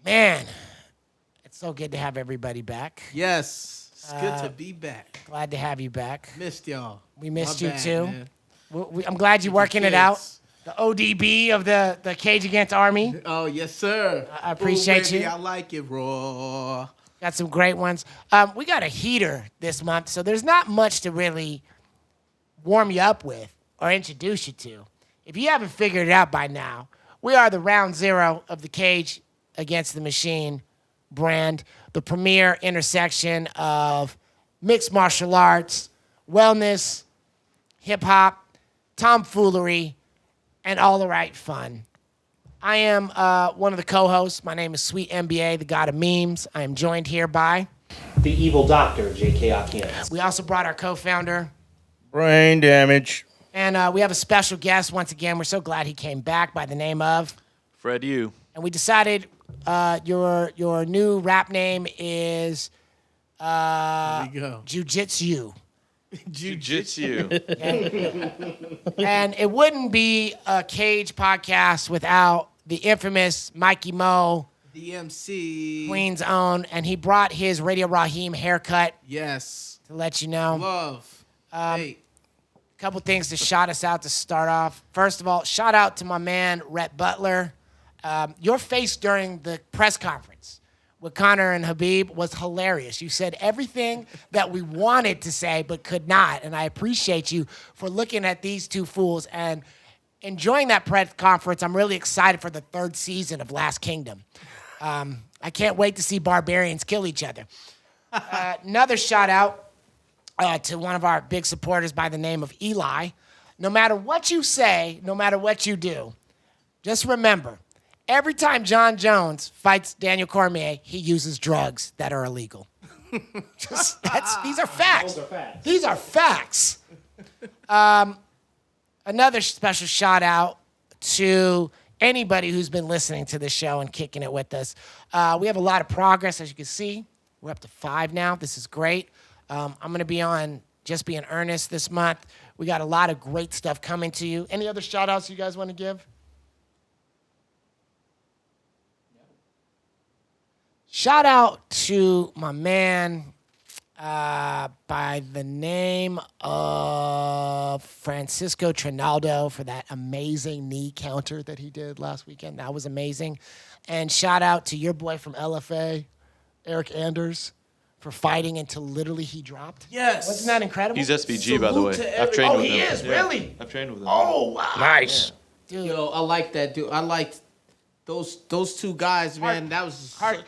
Man, it's so good to have everybody back. Yes, it's good to be back. Glad to have you back. Missed y'all. We missed My you bad, too. man. I'm glad you're working it out. The ODB of the Cage Against Army. Oh, yes, sir. I appreciate baby, you. I like it raw. Got some great ones. We got a heater this month, so there's not much to really warm you up with or introduce you to. If you haven't figured it out by now, we are the round zero of the Cage Against the Machine brand, the premier intersection of mixed martial arts, wellness, hip-hop, tomfoolery, and all the right fun. I am one of the co-hosts. My name is SweetMBA, the god of memes. I am joined here by the evil doctor, J.K. Akins. We also brought our co-founder, Brane Damage. And we have a special guest once again. We're so glad he came back by the name of Fred Yu. And we decided your new rap name is Jiu-Jitsu. Jiu-Jitsu. And it wouldn't be a Cage podcast without the infamous MikeyMoTheMC, Queen's own, and he brought his Radio Raheem haircut. Yes. To let you know. Love. Hey. Couple things to shout us out to start off. First of all, shout out to my man, Rhett Butler. Your face during the press conference with Conor and Habib was hilarious. You said everything that we wanted to say but could not, and I appreciate you for looking at these two fools and enjoying that press conference. I'm really excited for the third season of Last Kingdom. I can't wait to see barbarians kill each other. Another shout out to one of our big supporters by the name of Eli. No matter what you say, no matter what you do, just remember, every time John Jones fights Daniel Cormier, he uses drugs that are illegal. These are facts. Those are facts. These are facts. Another special shout out to anybody who's been listening to this show and kicking it with us. We have a lot of progress, as you can see. We're up to 5 now. This is great. I'm going to be on Just Being Earnest this month. We got a lot of great stuff coming to you. Any other shout outs you guys want to give? Shout out to my man by the name of Francisco Trinaldo for that amazing knee counter that he did last weekend. That was amazing. And shout out to your boy from LFA, Eric Anders, for fighting until literally he dropped. Yes. Wasn't that incredible? He's SBG, by the way. I've trained with him. He is, really? I've trained with him. Oh, wow. Nice. Yeah. Dude. Yo, I like that, dude. I liked those two guys, man. That was Hard.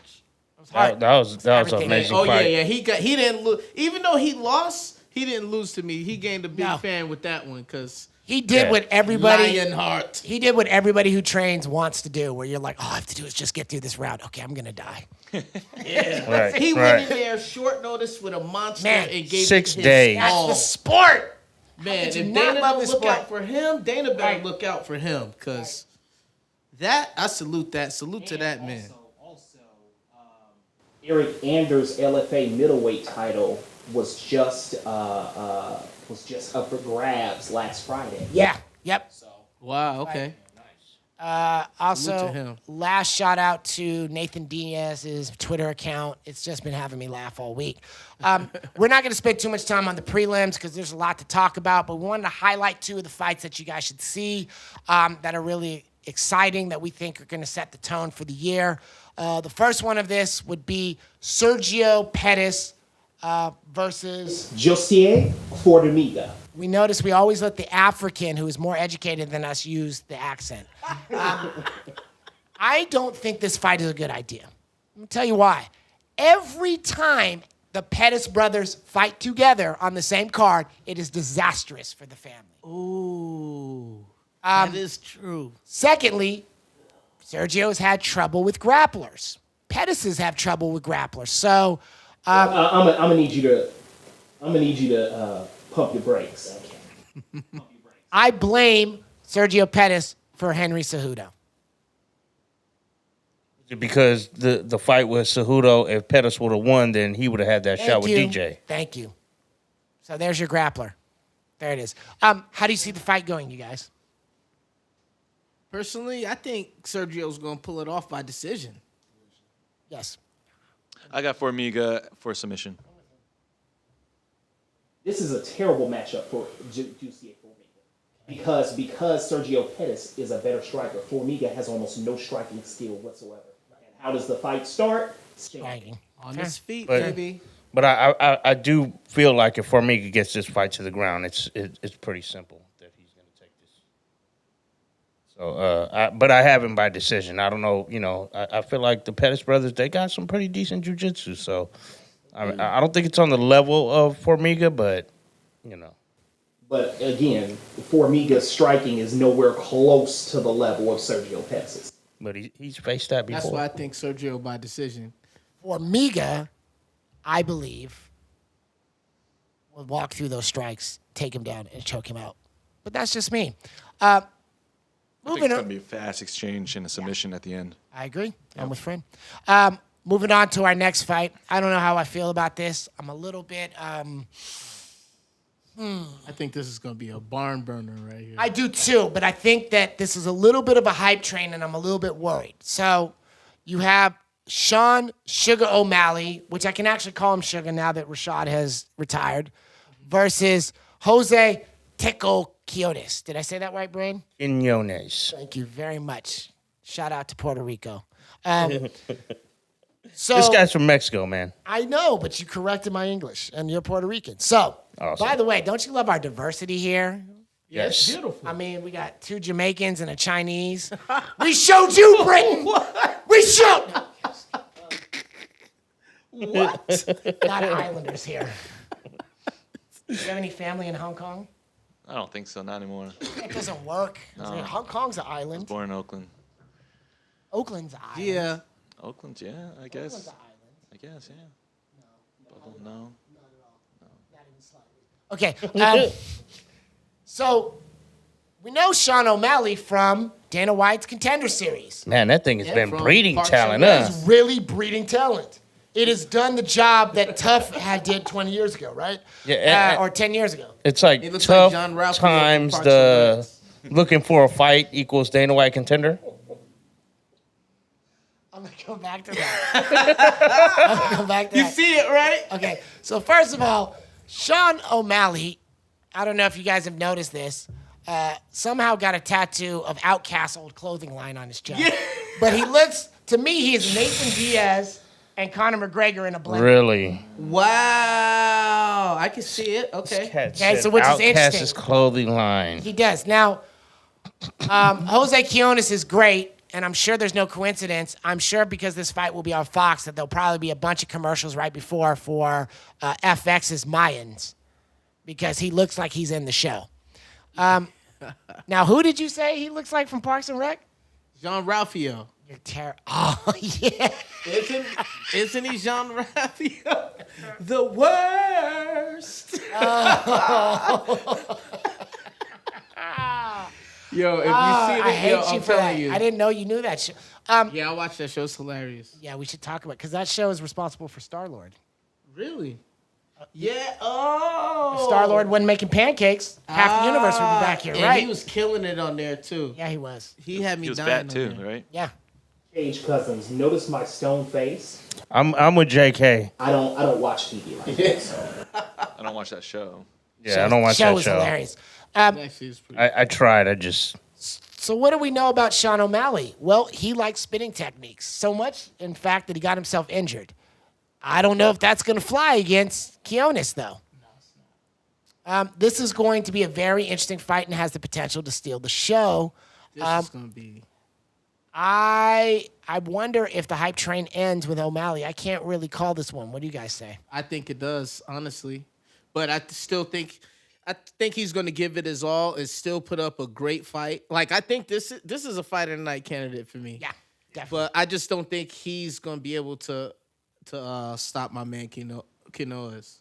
That was an Everything. amazing Oh fight. yeah. He didn't lose. Even though he lost, he didn't lose to me. He gained a big No. fan with that one because He did what everybody Lionheart. He did what everybody who trains wants to do, where you're like, all I have to do is just get through this round. Okay, I'm gonna die. Yeah. Right, He right. went in there short notice with a monster Man, and gave 6 it his days. That's all. the sport. Man, could if you not Dana love don't this look sport? out for him, Dana better Right. look out for him because that I salute that. Salute to that man. Also, Eric Anders' LFA middleweight title was just up for grabs last Friday. Yeah. Yep. So Wow. Okay. Salute to Also, him. last shout out to Nathan Diaz's Twitter account. It's just been having me laugh all week. We're not going to spend too much time on the prelims because there's a lot to talk about, but we wanted to highlight 2 of the fights that you guys should see that are really exciting, that we think are going to set the tone for the year. The first one of this would be Sergio Pettis versus... Josier Formiga. We notice we always let the African, who is more educated than us, use the accent. I don't think this fight is a good idea. Let me tell you why. Every time the Pettis brothers fight together on the same card, it is disastrous for the family. Ooh, that is true. Secondly, Sergio's had trouble with grapplers. Pettis have trouble with grapplers. So I'm gonna need you to pump your brakes. Okay. I blame Sergio Pettis for Henry Cejudo. Because the fight with Cejudo, if Pettis would have won, then he would have had that shot with you. DJ. Thank you. So there's your grappler. There it is. How do you see the fight going, you guys? Personally, I think Sergio's gonna pull it off by decision. Yes. I got Formiga for submission. This is a terrible matchup for Juicy and Formiga. Because Sergio Pettis is a better striker, Formiga has almost no striking skill whatsoever. And how does the fight start? Striking. On his feet, But- baby. But I do feel like if Formiga gets this fight to the ground, it's pretty simple that he's going to take this. So, but I have him by decision. I don't know, I feel like the Pettis brothers, they got some pretty decent jiu-jitsu. So I don't think it's on the level of Formiga, but, But again, Formiga's striking is nowhere close to the level of Sergio Pettis'. But he's faced that before. That's why I think Sergio by decision. Formiga, I believe, will walk through those strikes, take him down, and choke him out. But that's just me. I think Moving it's going to on. be a fast exchange and a submission at the end. I agree. I'm with Fred. Moving on to our next fight. I don't know how I feel about this. I'm a little bit. I think this is going to be a barn burner right here. I do too, but I think that this is a little bit of a hype train, and I'm a little bit worried. So you have Sean Sugar O'Malley, which I can actually call him Sugar now that Rashad has retired, versus Jose Teco Quiones. Did I say that right, Brane? Quinones. Thank you very much. Shout out to Puerto Rico. So This guy's from Mexico, man. I know, but you corrected my English, and you're Puerto Rican. So, Awesome. by the way, don't you love our diversity here? Yeah, it's Yes. beautiful. I mean, we got 2 Jamaicans and a Chinese. We showed you, Britain. We showed. What? A lot of islanders here. Do you have any family in Hong Kong? I don't think so, not anymore. It doesn't work. Hong Kong's an island. Born in Oakland. Oakland's an island. Yeah. Oakland, yeah, I Oakland's guess. an island. I guess, yeah. Bubble, no. Okay. So we know Sean O'Malley from Dana White's Contender Series. Man, that thing has Yeah, been from breeding Parks talent, and huh? It's really breeding talent. It has done the job that Tough did 20 years ago, right? Yeah, or 10 years ago. It's like It looks like tough John Ralphio from times Parks the and looking for a fight equals Dana White contender. I'm going to go back to that. I'm going to go back to You that. see it, right? Okay, so first of all, Sean O'Malley, I don't know if you guys have noticed this, somehow got a tattoo of Outkast's old clothing line on his chest. Yeah. But he looks, to me, he is Nathan Diaz and Conor McGregor in a blend. Really? Wow. I can see it. Okay. Okay, so which is interesting. His clothing line. He does. Now, Jose Quiones is great, and I'm sure there's no coincidence. I'm sure because this fight will be on Fox that there'll probably be a bunch of commercials right before for FX's Mayans because he looks like he's in the show. Now, who did you say he looks like from Parks and Rec? Jean Ralphio. You're terrible. Oh, yeah. Isn't he Jean Ralphio? The worst. Yo, if you see I it, hate yo, you I'm for that. telling you. I didn't know you knew that show. Yeah, I watched that show. It's hilarious. Yeah, we should talk about it because that show is responsible for Star-Lord. Really? Yeah. Oh. Star-Lord wasn't making pancakes. Half the universe would be back here, and right? he was killing it on there, too. Yeah, he was. He had me He was dying fat too, on there. right? Yeah. Cage Cousins, notice my stone face. I'm with JK. I don't watch TV like that. So. I don't watch that show. Yeah, I don't watch that was show. hilarious. Actually, it's pretty. I tried. I just So what do we know about Sean O'Malley? Well, he likes spinning techniques so much, in fact, that he got himself injured. I don't know if that's going to fly against Quiones, though. This is going to be a very interesting fight and has the potential to steal the show. This is going to be. I wonder if the hype train ends with O'Malley. I can't really call this one. What do you guys say? I think it does, honestly. But I still think he's going to give it his all and still put up a great fight. Like, I think this is a fight of the night candidate for me. Yeah, definitely. But I just don't think he's going to be able to stop my man Quinones.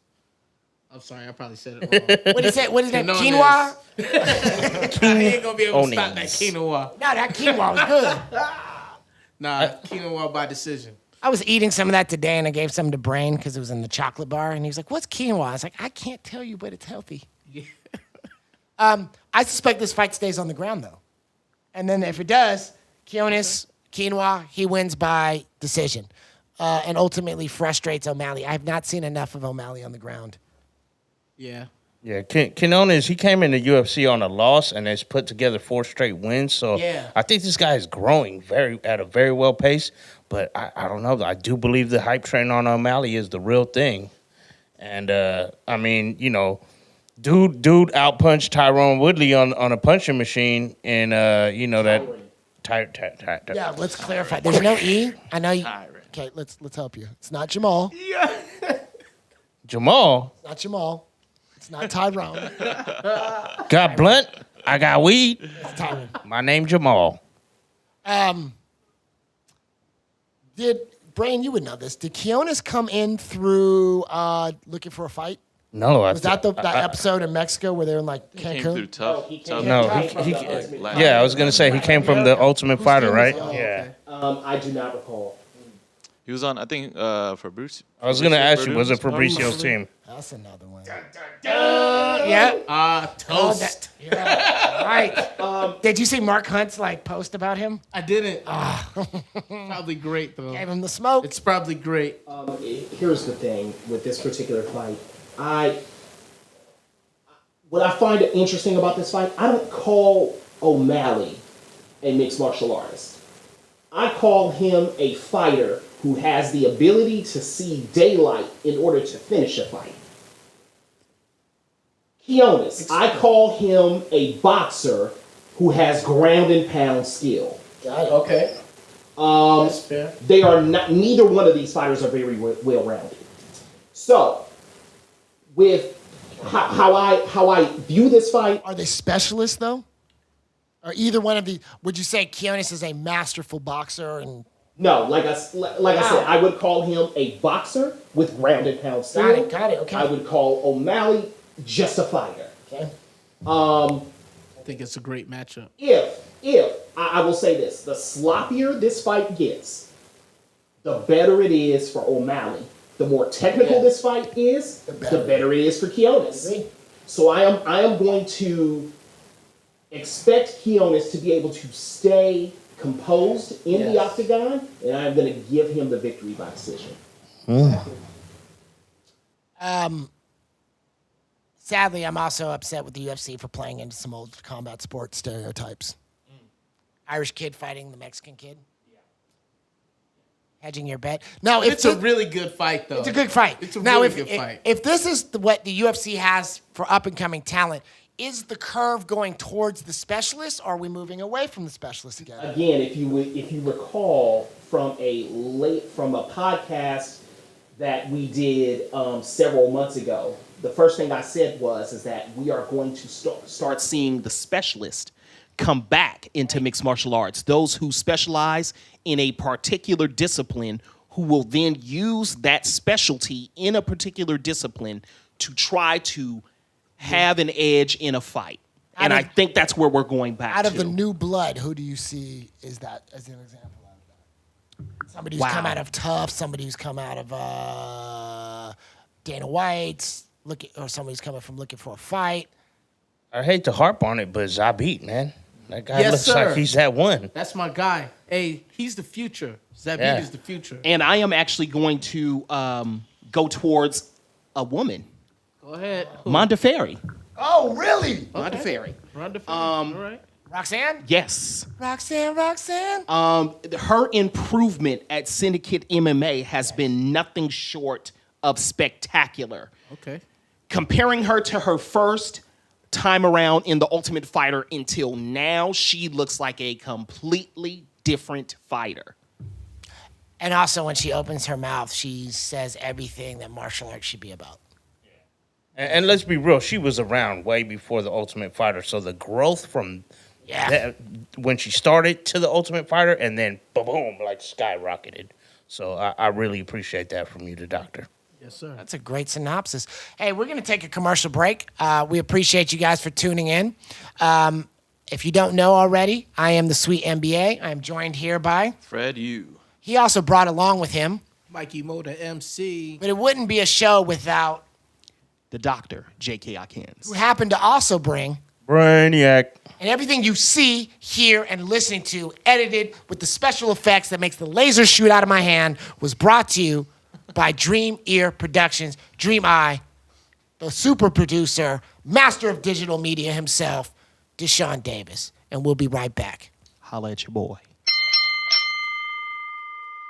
I'm sorry, I probably said it wrong. What is that? What is that? Quinones. Quinoa? He ain't going to be able to stop that Quinones. quinoa. No, that quinoa was good. Nah, quinoa by decision. I was eating some of that today, and I gave some to Brane because it was in the chocolate bar, and he was like, "What's quinoa?" I was like, "I can't tell you, but it's healthy." Yeah. I suspect this fight stays on the ground, though. And then if it does, quinoa, he wins by decision. and ultimately frustrates O'Malley. I have not seen enough of O'Malley on the ground. Yeah. Yeah, Quinones, he came in the UFC on a loss and has put together 4 straight wins. So Yeah. I think this guy is growing at a very well pace. But I don't know. I do believe the hype train on O'Malley is the real thing. And, I mean, you know, dude outpunched Tyrone Woodley on a punching machine. And, you know, that... Yeah, let's clarify. There's no E. I know you... Tyron. Okay, let's help you. It's not Jamal. Jamal Not Jamal. It's not Tyrone. got blunt. I got weed. It's Tyrone. My name Jamal. Did Brane, you would know this. Did Quinones come in through looking for a fight? No, Was that that episode in Mexico where they were in like Came through Cancun? tough. he tough came- No, last- yeah, I was gonna say he came from the Ultimate Fighter, right? Oh, Yeah. okay. I do not recall. He was on, I think, for Bruce. I was gonna ask you, was it Fabricio's team? That's another one. Yeah. Toast. Yeah. Right. Did you see Mark Hunt's like post about him? I didn't. Probably great, though. Gave him the smoke. It's probably great. Here's the thing with this particular fight. What I find interesting about this fight, I don't call O'Malley a mixed martial artist. I call him a fighter who has the ability to see daylight in order to finish a fight. Quinones, I call him a boxer who has ground and pound skill. Got it. Okay. That's fair. They are not. Neither one of these fighters are very well rounded. So, with how I view this fight, Are they specialists though? Or either one of the? Would you say Quinones is a masterful boxer and? no, like I said, I would call him a boxer with ground and pound skill. Got it. Okay. I would call O'Malley just a fighter. Okay. I think it's a great matchup. If I will say this, the sloppier this fight gets, the better it is for O'Malley. The more technical this fight is, the better it is for Quinones. Agree. So I am going to expect Quinones to be able to stay composed in the octagon, and I'm going to give him the victory by decision. Sadly, I'm also upset with the UFC for playing into some old combat sports stereotypes. Irish kid fighting the Mexican kid. Hedging your bet. No, if It's a really good fight, though. it's a good fight. It's a now, really if, good if, fight. If this is what the UFC has for up and coming talent, is the curve going towards the specialists, or are we moving away from the specialists again? Again, if you recall from a podcast that we did several months ago, the first thing I said is that we are going to start seeing the specialist come back into mixed martial arts. Those who specialize in a particular discipline, who will then use that specialty in a particular discipline to try to have an edge in a fight. And I think that's where we're going back to. Out of the new blood, who do you see is that as an example of that? Somebody who's come out of Tough, somebody who's come out of Dana White's, or somebody's coming from Looking for a Fight. I hate to harp on it, but Zabit, man. That guy Yes, looks sir. like he's that one. That's my guy. Hey, he's the future. Zabit Yeah. is the future. And I am actually going to go towards a woman, Go ahead. Montefiore. Oh, really? Montefiore. Ronda all right. Roxanne? Yes. Roxanne? Her improvement at Syndicate MMA has been nothing short of spectacular. Okay. Comparing her to her first time around in The Ultimate Fighter until now, she looks like a completely different fighter. And also, when she opens her mouth, she says everything that martial arts should be about. And let's be real, she was around way before the Ultimate Fighter. So the growth from that, when she started to the Ultimate Fighter, and then boom, like skyrocketed. So I really appreciate that from you, the doctor. Yes, sir. That's a great synopsis. Hey, we're going to take a commercial break. We appreciate you guys for tuning in. If you don't know already, I am the SweetMBA. I'm joined here by... Fred, you. He also brought along with him, MikeyMoTheMC. but it wouldn't be a show without... The doctor, J.K. Akins. who happened to also bring... Brainiac. And everything you see, hear, and listen to, edited with the special effects that makes the laser shoot out of my hand, was brought to you by Dream Ear Productions, Dream Eye, the super producer, master of digital media himself, DeShawn Davis. And we'll be right back. Holla at your boy.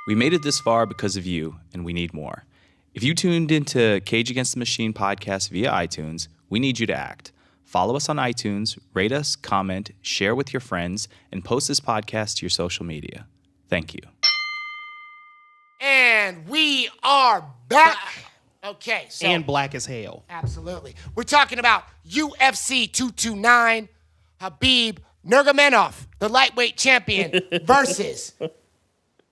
We made it this far because of you, and we need more. If you tuned into Cage Against the Machine podcast via iTunes, we need you to act. Follow us on iTunes, rate us, comment, share with your friends, and post this podcast to your social media. Thank you. And we are back. Okay, so. And black as hell. Absolutely. We're talking about UFC 229, Habib Nurmagomedov, the lightweight champion, versus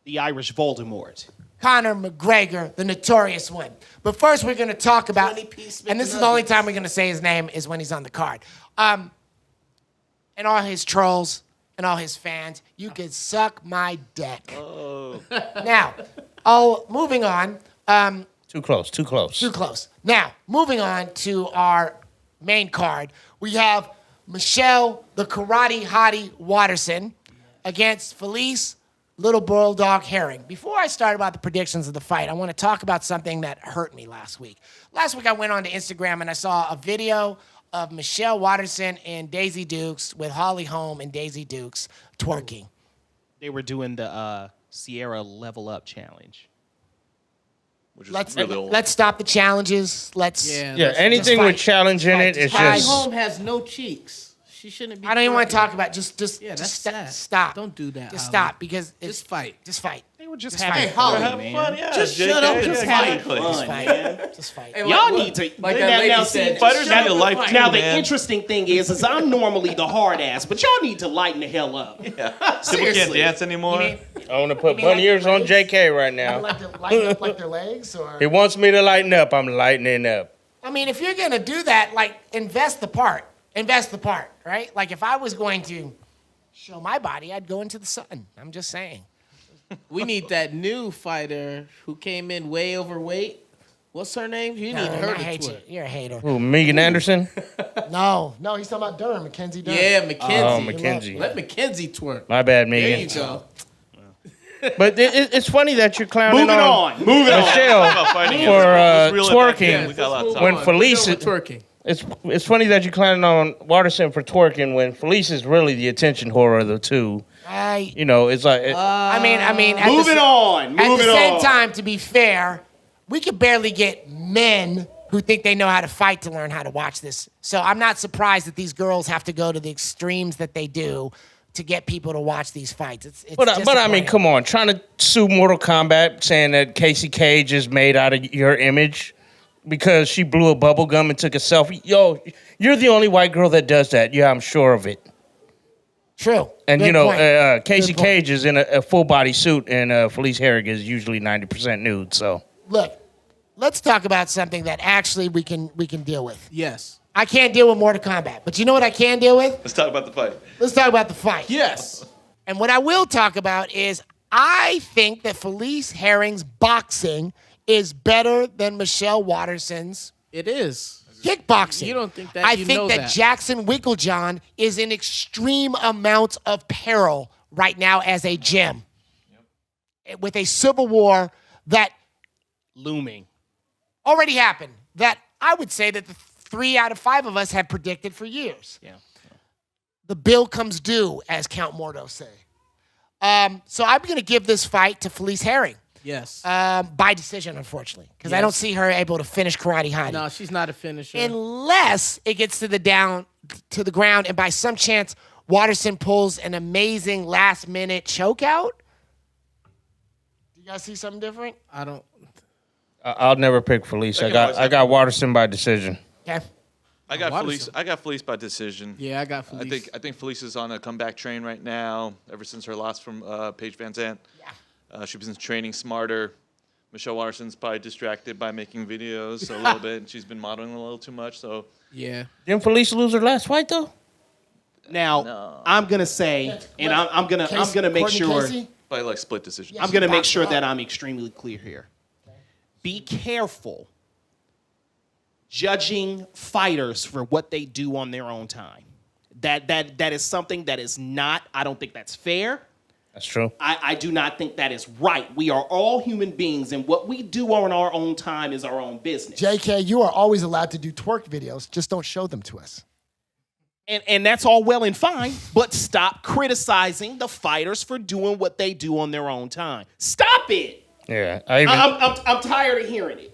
The Irish Voldemort. Conor McGregor, the notorious one. But first, we're going to talk about, and this is the only time we're going to say his name is when he's on the card. And all his trolls and all his fans, you can suck my dick. Oh. Now, moving on. Too close. Too close. Now, moving on to our main card, we have Michelle, the karate hottie Watterson, against Felice Little Bulldog Herring. Before I start about the predictions of the fight, I want to talk about something that hurt me last week. Last week I went on to Instagram and I saw a video of Michelle Watterson and Daisy Dukes with Holly Holm and Daisy Dukes twerking. They were doing the Sierra Level Up challenge. Which is Let's really old. stop the challenges. Yeah, anything with challenge in it is Holly just. Holm has no cheeks. She shouldn't be. I don't even want to twerking. talk about just Yeah, that's just sad. stop. Don't do that, Just Holly. stop because it's Just fight. Just fight. They were just Just having fight. fun, Holly, man. Yeah, Just JK, shut up. yeah, Just exactly. Just Fun, fight. man. Just fight. Hey, Y'all what- need to like that lady said. Fighters shut need a the life fight. too, Now the man. interesting thing is I'm normally the hard ass, but y'all need to lighten the hell up. Yeah. People can't Seriously. dance anymore. You mean, I want to put mean like bunny ears the on legs? JK right now. like to lighten up like their legs, or He wants me to lighten up. I'm lightening up. I mean, if you're gonna do that, like invest the part, right? Like if I was going to show my body, I'd go into the sun. I'm just saying. We need that new fighter who came in way overweight. What's her name? You need her I to hate you. twerk. You're a hater. Who, Megan Anderson? No, he's talking about Durham, Mackenzie Durham. Yeah, Mackenzie. Oh, Mackenzie. Let Mackenzie twerk. My bad, There Megan. you go. But it's funny that you're clowning Moving on. Moving on. Michelle About fighting is- for let's reel it back in. twerking. We got a lot of When time. Felice, We're twerking. it's funny that you're clowning on Watterson for twerking when Felice is really the attention whore of the two. You know, it's like I mean, at Moving the, on. At Moving the same on. time, to be fair, we could barely get men who think they know how to fight to learn how to watch this. So I'm not surprised that these girls have to go to the extremes that they do to get people to watch these fights. It's But I mean, disappointing. come on, trying to sue Mortal Kombat, saying that Casey Cage is made out of your image because she blew a bubble gum and took a selfie. Yo, you're the only white girl that does that. Yeah, I'm sure of it. True. And Good you know, point. Casey Good point. Cage is in a full body suit, and Felice Herrig is usually 90% nude. So Look, let's talk about something that actually we can deal with. Yes. I can't deal with Mortal Kombat, but you know what I can deal with? Let's talk about the fight. Let's talk about the fight. Yes. And what I will talk about is I think that Felice Herring's boxing is better than Michelle Watterson's It is. kickboxing. You don't think that? I You think know that that. Jackson Winklejohn is in extreme amounts of peril right now as a gym. With a civil war that Looming. already happened, that I would say that the 3 out of 5 of us have predicted for years. Yeah. The bill comes due, as Count Mordo say. So I'm going to give this fight to Felice Herring Yes. by decision, unfortunately, because I Yes. don't see her able to finish Karate Hottie. No, she's not a finisher. Unless it gets to the ground, and by some chance Watterson pulls an amazing last-minute chokeout. Do you guys see something different? I don't. I'll never pick Felice. I got Watterson by decision. Okay. I got Watterson. Felice. I got Felice by decision. Yeah, I got Felice. I think Felice is on a comeback train right now. Ever since her loss from Paige Van Zandt, she's been training smarter. Michelle Watterson's probably distracted by making videos a little bit. And she's been modeling a little too much. So Yeah. Didn't Felice lose her last fight though? Now I'm gonna say, and I'm gonna make Courtney sure Casey? probably like split decision. I'm gonna make boxed sure her that up. I'm extremely clear here. Be careful judging fighters for what they do on their own time. That is something that is not. I don't think that's fair. That's true. I do not think that is right. We are all human beings, and what we do on our own time is our own business. JK, you are always allowed to do twerk videos. Just don't show them to us. And that's all well and fine, but stop criticizing the fighters for doing what they do on their own time. Stop it. Yeah, I'm tired of hearing it.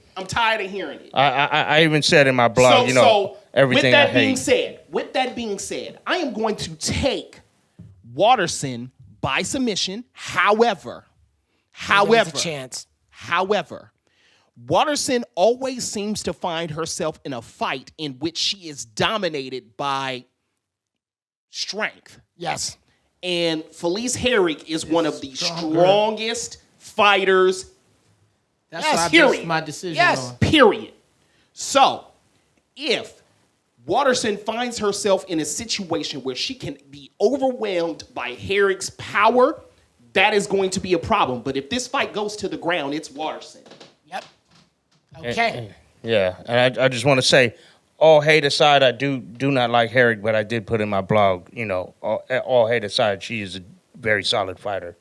I even said in my blog, everything I hate. With that being said, I am going to take Waterson by submission. However, There's a chance. Waterson always seems to find herself in a fight in which she is dominated by strength. Yes. And Felice Herrig is one of the strongest fighters. That's what I based my decision on. Period. So, if Waterson finds herself in a situation where she can be overwhelmed by Herrig's power, that is going to be a problem. But if this fight goes to the ground, it's Waterson. Yep. Okay. Yeah, and I just want to say, all hate aside, I do not like Herrig, but I did put in my blog, all hate aside, she is a very solid fighter,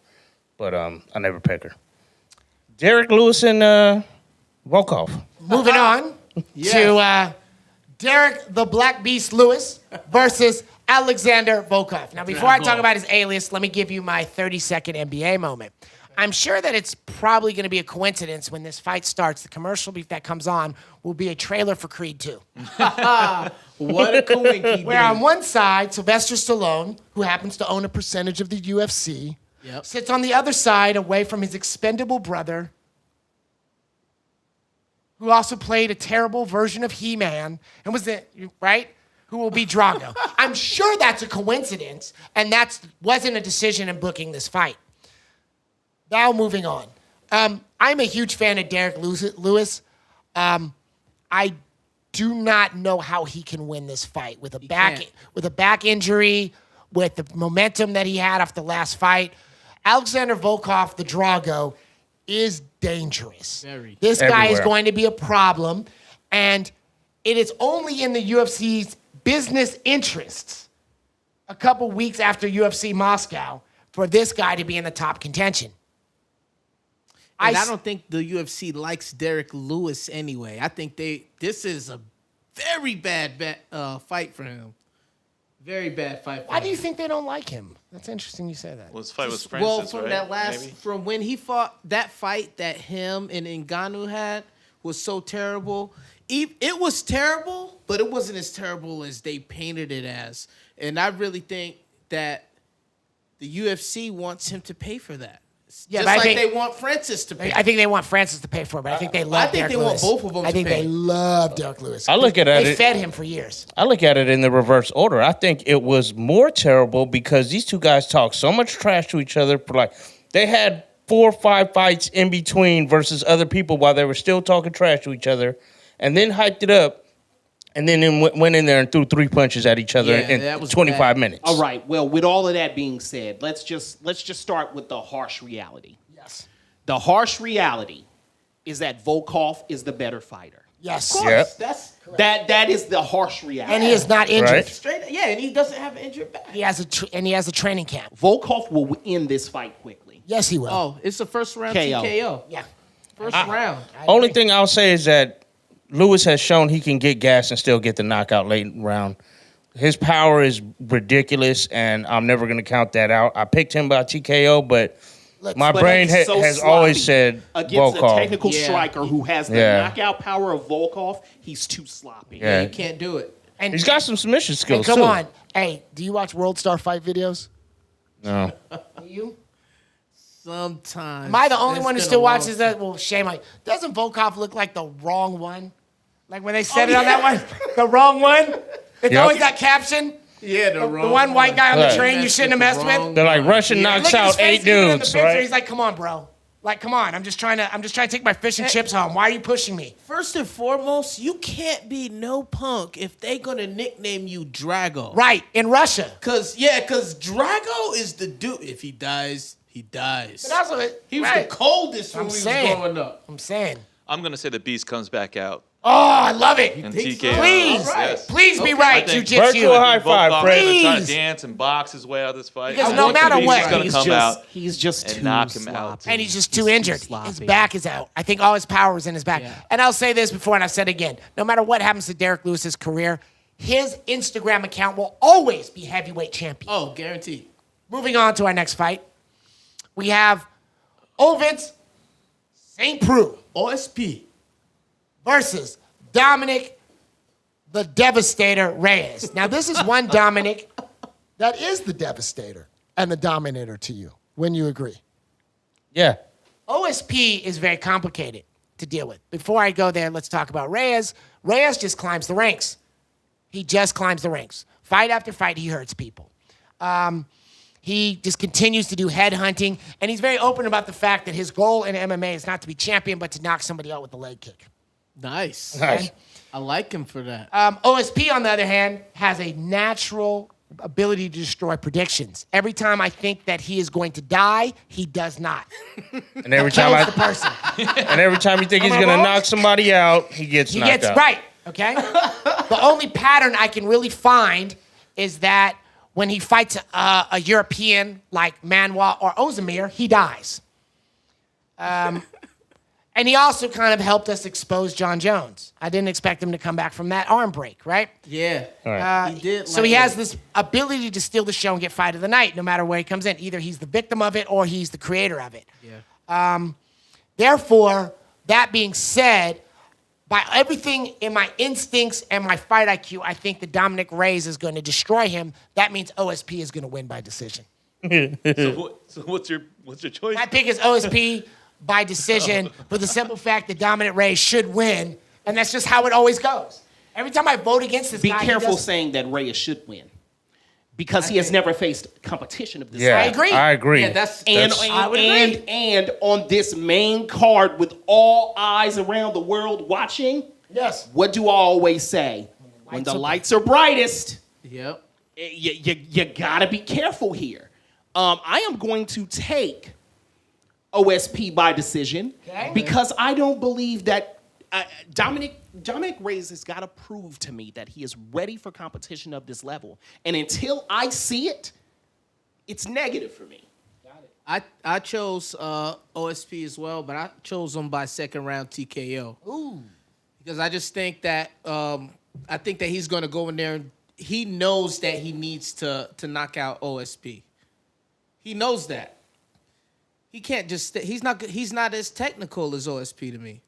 but I never pick her. Derek Lewis and Volkov. Moving on to Derek the Black Beast Lewis versus Alexander Volkov. Now, before I talk about his alias, let me give you my 30-second NBA moment. I'm sure that it's probably going to be a coincidence when this fight starts. The commercial beef that comes on will be a trailer for Creed 2. What a coinky. Where on one side, Sylvester Stallone, who happens to own a percentage of the UFC, sits on the other side away from his expendable brother, who also played a terrible version of He-Man, and who will be Drago. I'm sure that's a coincidence, and that wasn't a decision in booking this fight. Now moving on. I'm a huge fan of Derek Lewis. I do not know how he can win this fight with a back injury, with the momentum that he had off the last fight. Alexander Volkov, the Drago, is dangerous. This guy is going to be a problem, and it is only in the UFC's business interests a couple weeks after UFC Moscow for this guy to be in the top contention. And I don't think the UFC likes Derek Lewis anyway. I think this is a very bad fight for him. Very bad fight for him. Why do you think they don't like him? That's interesting you say that. Well, his fight was Francis, from when he fought that fight that him and Ngannou had was so terrible. It was terrible, but it wasn't as terrible as they painted it as. And I really think that the UFC wants him to pay for that. Yeah, just like they want Francis to pay. I think they want Francis to pay for it, but I think they love Derek Lewis. I think they want both of them to pay. I think they love Derek Lewis. I look at it. They fed him for years. I look at it in the reverse order. I think it was more terrible because these two guys talk so much trash to each other. They had 4 or 5 fights in between versus other people while they were still talking trash to each other, and then hyped it up. And then went in there and threw 3 punches at each other in 25 minutes. All right. Well, with all of that being said, let's just start with the harsh reality. Yes. The harsh reality is that Volkov is the better fighter. Yes. Of course. Yep. That is the harsh reality. And he is not injured. Right. And he doesn't have an injured back. He has a training camp. Volkov will end this fight quickly. Yes, he will. Oh, it's the first round KO. TKO. Yeah. First round. Only thing I'll say is that Lewis has shown he can get gas and still get the knockout late round. His power is ridiculous, and I'm never going to count that out. I picked him by TKO, but my brain has always said against Volkov. a technical striker who has the knockout power of Volkov, he's too sloppy. Yeah. He can't do it. And He's got some submission skills, come too. on. Hey, do you watch World Star Fight videos? No. Do you? Sometimes. Am I the only It's one who been still a long watches that? Well, shame on you. Doesn't Volkov look like the wrong one? Like when they said it on that one? The wrong one? It's always that caption. Yeah, The one white guy on the train you shouldn't have messed with. They're like, Russian knocks Look at his out 8 face, even in the dudes, picture, right? He's like, come on, bro. Like, come on. I'm just trying to take my fish and chips home. Why are you pushing me? First and foremost, you can't be no punk if they gonna nickname you Drago. Right, in Russia. Cause Drago is the dude. If he dies, he dies. But also, He was the coldest when we was growing up. I'm saying. I'm going to say the beast comes back out Oh, I love it. And think TKO. so? Please, Yes. please be Okay. right, I think- Virtual jiu-jitsu. high five, Volkov Fred. is trying Please. to dance and box his way out of this fight. Because I no think matter he's what, going to come out He's just and too knock him out. sloppy. And he's just too He's injured. His sloppy. back is out. I think all his power is in his back. Yeah. And I'll say this before, and I've said it again. No matter what happens to Derek Lewis's career, his Instagram account will always be heavyweight champion. Oh, guaranteed. Moving on to our next fight, we have Ovens St. Preux OSP. versus Dominic the Devastator Reyes. Now, this is one Dominic. That is the devastator and the dominator to you. When you agree. Yeah. OSP is very complicated to deal with. Before I go there, let's talk about Reyes. Reyes just climbs the ranks. He just climbs the ranks. Fight after fight, he hurts people. He just continues to do head hunting, and he's very open about the fact that his goal in MMA is not to be champion, but to knock somebody out with a leg kick. Nice. Nice. I like him for that. OSP, on the other hand, has a natural ability to destroy predictions. Every time I think that he is going to die, he does not. And every time Kills the person. and every time you think he's Am I gonna wrong? knock somebody out, he gets He knocked gets out. right, okay? The only pattern I can really find is that when he fights a European like Manuel or Ozdemir, he dies. And he also kind of helped us expose John Jones. I didn't expect him to come back from that arm break, right? Yeah. All right. He did. So like he has that. this ability to steal the show and get fight of the night, no matter where he comes in. Either he's the victim of it or he's the creator of it. Yeah. Therefore, that being said, by everything in my instincts and my fight IQ, I think that Dominic Reyes is going to destroy him. That means OSP is going to win by decision. So what's your choice? My pick is OSP by decision for the simple fact that Dominic Reyes should win, and that's just how it always goes. Every time I vote against this Be guy, he careful does- saying that Reyes should win. Because he has never faced competition of this Yeah, I agree. I agree. Yeah, that's And, I would agree. and on this main card with all eyes around the world watching, Yes. what do I always say? When the lights are brightest, Yep. you gotta be careful here. I am going to take OSP by decision Okay. because I don't believe that Dominic Reyes has got to prove to me that he is ready for competition of this level. And until I see it, it's negative for me. I chose OSP as well, but I chose him by second round TKO. Ooh. Because I just think that I think that he's going to go in there and he knows that he needs to knock out OSP. He knows that. He can't just he's not as technical as OSP to me.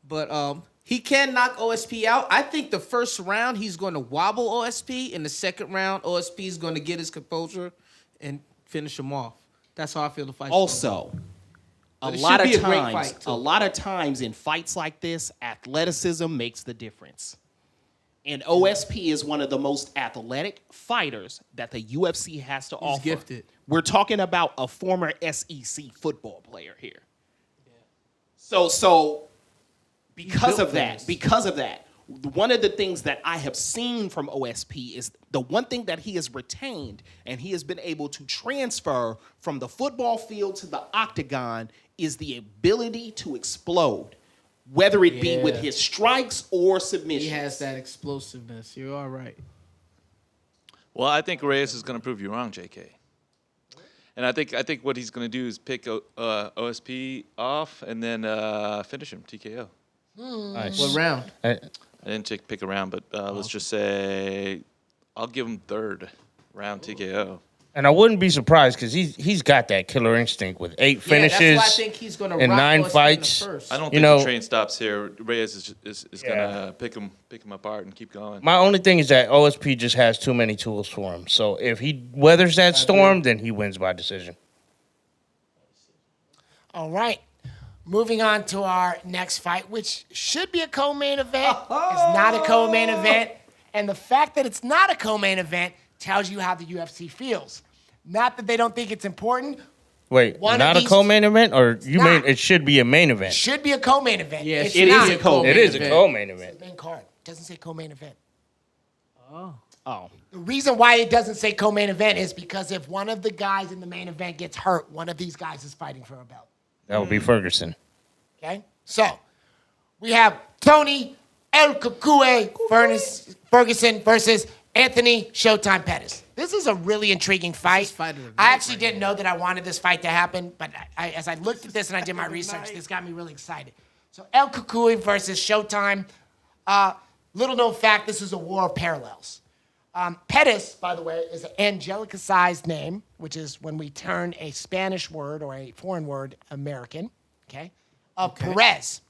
But he can knock OSP out. I think the first round he's going to wobble OSP. In the second round, OSP is going to get his composure and finish him off. That's how I feel the fight. Also, a But it lot should of be a great times, fight, too. a lot of times in fights like this, athleticism makes the difference. And OSP is one of the most athletic fighters that the UFC has to offer. gifted. We're talking about a former SEC football player here. So because built of that, one of the things that I have seen from OSP is the one thing that he has retained and he has been able to transfer from the football field to the octagon is the ability to explode, whether it be with Yeah. his strikes or submissions. He has that explosiveness. You're all right. Well, I think Reyes is going to prove you wrong, JK. And I think what he's going to do is pick OSP off and then finish him TKO. Nice. What round? I didn't pick a round, but let's just say I'll give him third round TKO. And I wouldn't be surprised because he's got that killer instinct with 8 finishes Yeah, that's why I think he's going to in 9 fights. I don't You think know- the train stops here. Reyes is Yeah. gonna pick him apart and keep going. My only thing is that OSP just has too many tools for him. So if he weathers that storm, then he wins by decision. All right. Moving on to our next fight, which should be a co-main event. It's not a co-main event. And the fact that it's not a co-main event tells you how the UFC feels. Not that they don't think it's important. Wait, One not of a these- co-main event, or you not. mean it should be a main It event? should be a co-main event. Yeah, it's it not. is a co-main It is a event. co-main event. Main card. It doesn't say co-main event. Oh. The reason why it doesn't say co-main event is because if one of the guys in the main event gets hurt, one of these guys is fighting for a belt. That would be Ferguson. Okay? So, we have Tony El Cucuy Ferguson versus Anthony Showtime Pettis. This is a really intriguing fight. I actually didn't know that I wanted this fight to happen, but as I looked at this and I did my research, this got me really excited. So El Cucuy versus Showtime. Little known fact, this is a war of parallels. Pettis, by the way, is an Angelica-sized name, which is when we turn a Spanish word or a foreign word American, okay? Perez.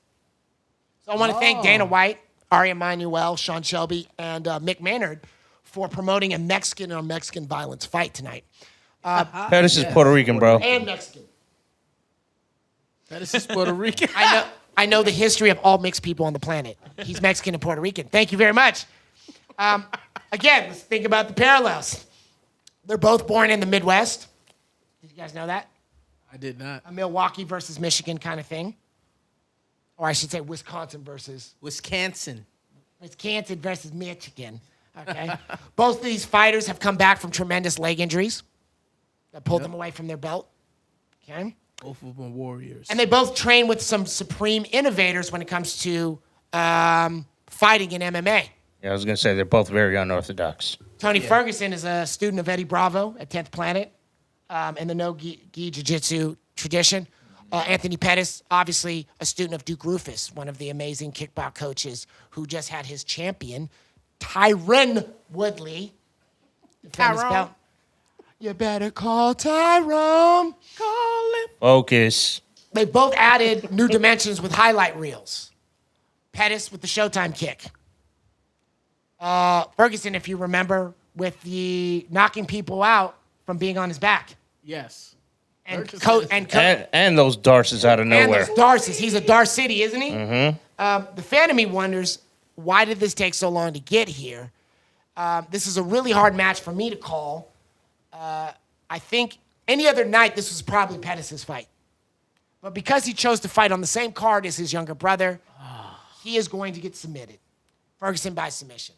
So I want to thank Dana White, Ari Emanuel, Sean Shelby, and Mick Maynard for promoting a Mexican on Mexican violence fight tonight. Pettis is Puerto Rican, bro. And Mexican. Pettis is Puerto Rican. I know the history of all mixed people on the planet. He's Mexican and Puerto Rican. Thank you very much. Again, let's think about the parallels. They're both born in the Midwest. Did you guys know that? I did not. A Milwaukee versus Michigan kind of thing. Or I should say Wisconsin versus Wisconsin versus Michigan. Okay. Both of these fighters have come back from tremendous leg injuries that pulled them away from their belt. Okay. Both of them warriors. And they both train with some supreme innovators when it comes to fighting in MMA. Yeah, I was going to say they're both very unorthodox. Tony Ferguson is a student of Eddie Bravo at 10th Planet in the no-gi jiu-jitsu tradition. Anthony Pettis, obviously a student of Duke Rufus, one of the amazing kickbox coaches who just had his champion, Tyron Woodley, defend his belt. You better call Tyrone. Call him. Focus. They both added new dimensions with highlight reels. Pettis with the Showtime kick. Ferguson, if you remember, with the knocking people out from being on his back. Yes. And those darces out of nowhere. And those darces. He's a Dar City, isn't he? Mm-hmm. The fan of me wonders, why did this take so long to get here? This is a really hard match for me to call. I think any other night, this was probably Pettis' fight. But because he chose to fight on the same card as his younger brother, he is going to get submitted. Ferguson by submission.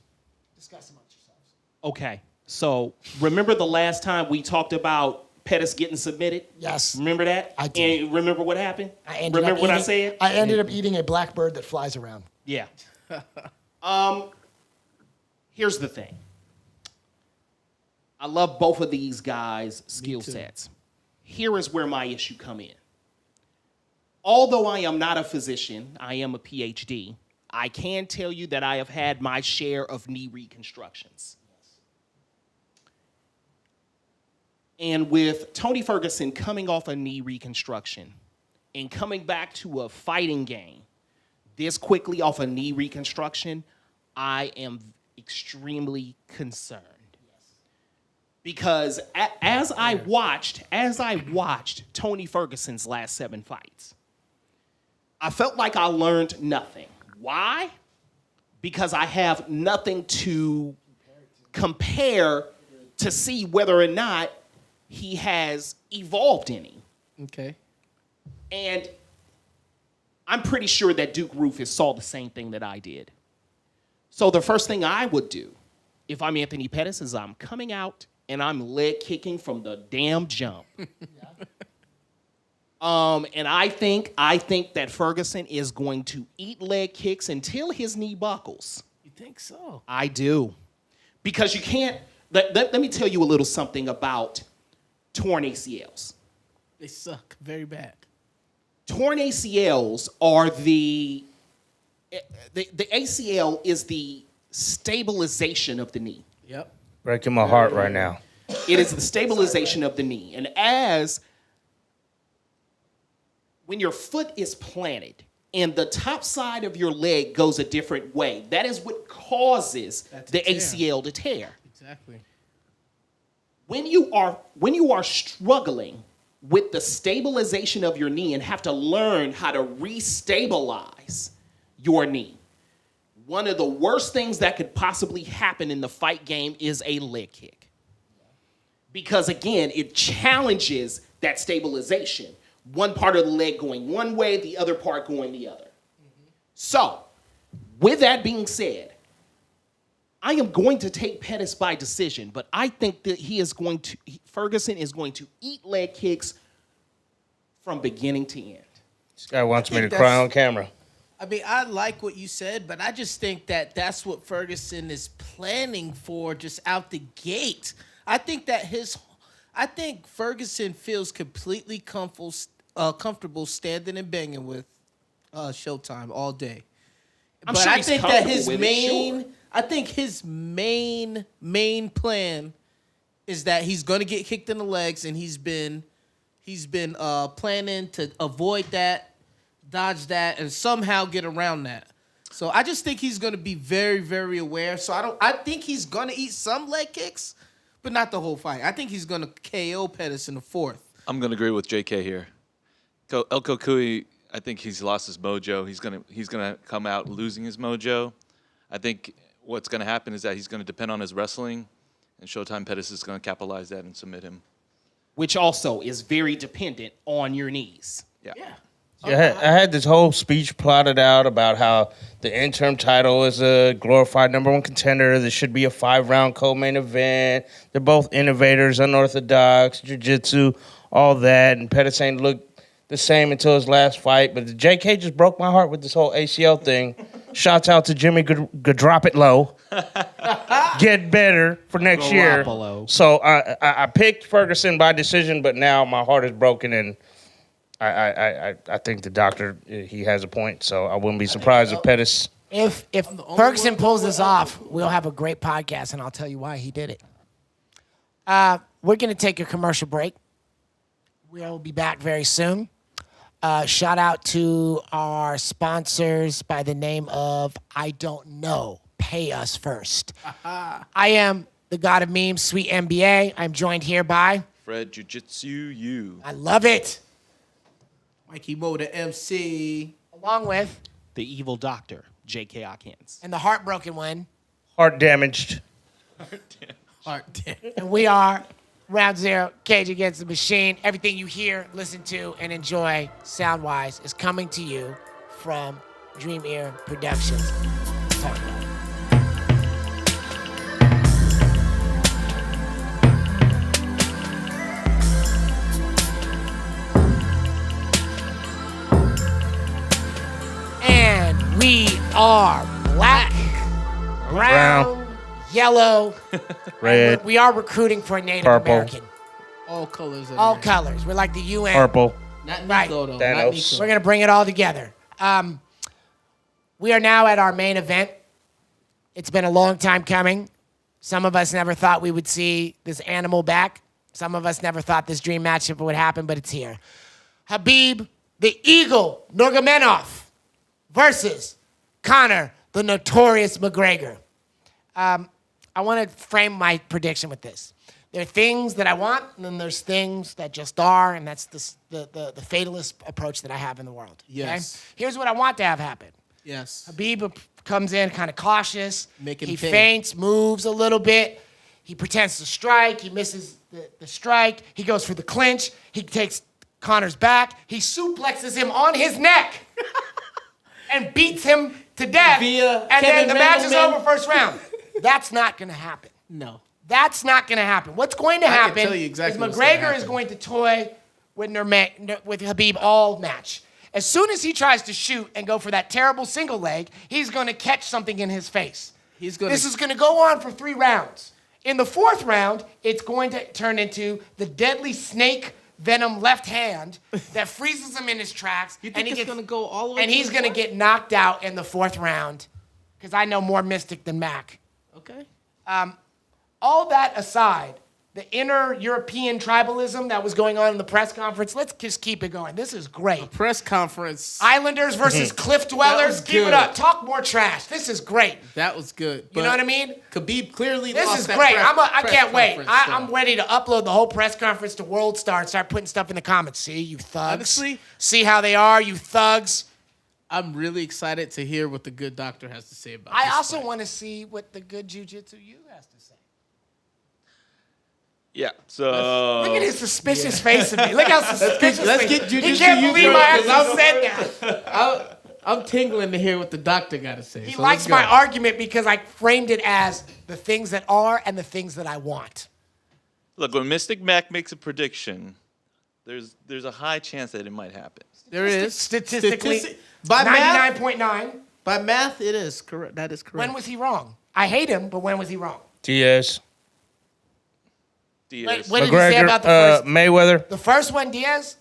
Discuss amongst yourselves. Okay, so remember the last time we talked about Pettis getting submitted? Yes. Remember that? I did. And remember what happened? I ended up I said? I ended up eating a blackbird that flies around. Yeah. Here's the thing. I love both of these guys' skill sets. Here is where my issue come in. Although I am not a physician, I am a PhD, I can tell you that I have had my share of knee reconstructions. And with Tony Ferguson coming off a knee reconstruction and coming back to a fighting game this quickly off a knee reconstruction, I am extremely concerned. Because as I watched Tony Ferguson's last 7 fights, I felt like I learned nothing. Why? Because I have nothing to compare to see whether or not he has evolved any. Okay. And I'm pretty sure that Duke Rufus saw the same thing that I did. So the first thing I would do, if I'm Anthony Pettis, is I'm coming out and I'm leg kicking from the damn jump. And I think that Ferguson is going to eat leg kicks until his knee buckles. You think so? I do. Because you can't, let me tell you a little something about torn ACLs. They suck very bad. Torn ACLs are the ACL is the stabilization of the knee. Yep. Breaking my heart right now. It is the stabilization of the knee. And when your foot is planted and the top side of your leg goes a different way, that is what causes the ACL to tear. Exactly. When you are struggling with the stabilization of your knee and have to learn how to restabilize your knee, one of the worst things that could possibly happen in the fight game is a leg kick. Because again, it challenges that stabilization. One part of the leg going one way, the other part going the other. Mm-hmm. So, with that being said, I am going to take Pettis by decision, but I think that Ferguson is going to eat leg kicks from beginning to end. This guy wants me to cry on camera. I mean, I like what you said, but I just think that that's what Ferguson is planning for just out the gate. I think Ferguson feels completely comfortable standing and banging with Showtime all day. I'm But sure I he's think that comfortable with it, sure. I think his main plan is that he's going to get kicked in the legs, and he's been planning to avoid that, dodge that, and somehow get around that. So I just think he's going to be very, very aware. So I think he's going to eat some leg kicks, but not the whole fight. I think he's going to KO Pettis in the fourth. I'm going to agree with JK here. El Kokui, I think he's lost his mojo. He's gonna come out losing his mojo. I think what's going to happen is that he's going to depend on his wrestling, and Showtime Pettis is going to capitalize that and submit him. Which also is very dependent on your knees. Yeah. Yeah, I had this whole speech plotted out about how the interim title is a glorified number one contender. There should be a 5-round co-main event. They're both innovators, unorthodox, jiu-jitsu, all that. And Pettis ain't looked the same until his last fight. But the JK just broke my heart with this whole ACL thing. Shouts out to Jimmy Drop It Low. Get better for next year. So I picked Ferguson by decision, but now my heart is broken, and I think the doctor, he has a point. So I wouldn't be surprised if Pettis. If Ferguson pulls this off, we'll have a great podcast, and I'll tell you why he did it. We're going to take a commercial break. We'll be back very soon. Shout out to our sponsors by the name of I Don't Know. Pay us first. I am the god of memes, SweetMBA. I'm joined here by Fred Jiu-Jitsu U. I love it. MikeyMoTheMC. Along with The evil doctor, J.K. Akins. and the heartbroken one. Heart damaged. Heart damn. And we are Round Zero, Cage Against the Machine. Everything you hear, listen to, and enjoy sound-wise is coming to you from Dream Ear Productions. Let's talk about it. And we are black, brown, yellow, Red. We are recruiting for a Native Purple. American. All colors. Of All the colors. We're like the UN. Purple. Not Right. Nico, though. Thanos. Not Nico. We're going to bring it all together. We are now at our main event. It's been a long time coming. Some of us never thought we would see this animal back. Some of us never thought this dream matchup would happen, but it's here. Habib, the Eagle, Nurmagomedov versus Conor, the notorious McGregor. I want to frame my prediction with this. There are things that I want, and then there's things that just are, and that's the fatalist approach that I have in the world. okay? Yes. Here's what I want to have happen. Yes. Habib comes in kind of cautious. Make him he pay. feints, moves a little bit. He pretends to strike. He misses the strike. He goes for the clinch. He takes Conor's back. He suplexes him on his neck and beats him to death. Via and then Kevin the match is Randleman. over first round. That's not going to happen. No. That's not going to happen. What's going to can happen tell you exactly is what's gonna McGregor happen. is going to toy with Habib all match. As soon as he tries to shoot and go for that terrible single leg, he's going to catch something in his face. He's going This is going to go on for 3 rounds. In the 4th round, it's going to turn into the deadly snake venom left hand that freezes him in his tracks. You think it's going to go all the way And to he's the going to fourth? get knocked out in the 4th round because I know more Mystic than Mac. Okay. All that aside, the inner European tribalism that was going on in the press conference, let's just keep it going. This is great. Press conference. Islanders versus Cliff Dwellers. was Keep it good. up. Talk more trash. This is great. That was good. You know what I mean? Khabib clearly This lost is that great. press- I press can't wait. conference, I'm though. ready to upload the whole press conference to World Star and start putting stuff in the comments. See, you thugs. Honestly- See how they are, you thugs. I'm really excited to hear what the good doctor has to say about I this also fight. want to see what the good jiu-jitsu you has to say. Yeah. So Look at his suspicious face of me. Look how suspicious let's he get is. Jiu-Jitsu He can't you believe first, I 'cause actually I'm- said that. I'm tingling to hear what the doctor got to say. He so likes let's my go. argument because I framed it as the things that are and the things that I want. look, when Mystic Mac makes a prediction, there's a high chance that it might happen. There is Statistically- By math, 99.9. by math, it is correct. That is correct. When was he wrong? I hate him, but when was he wrong? Diaz. Diaz. What did he say about the first? Mayweather. The first one, Diaz?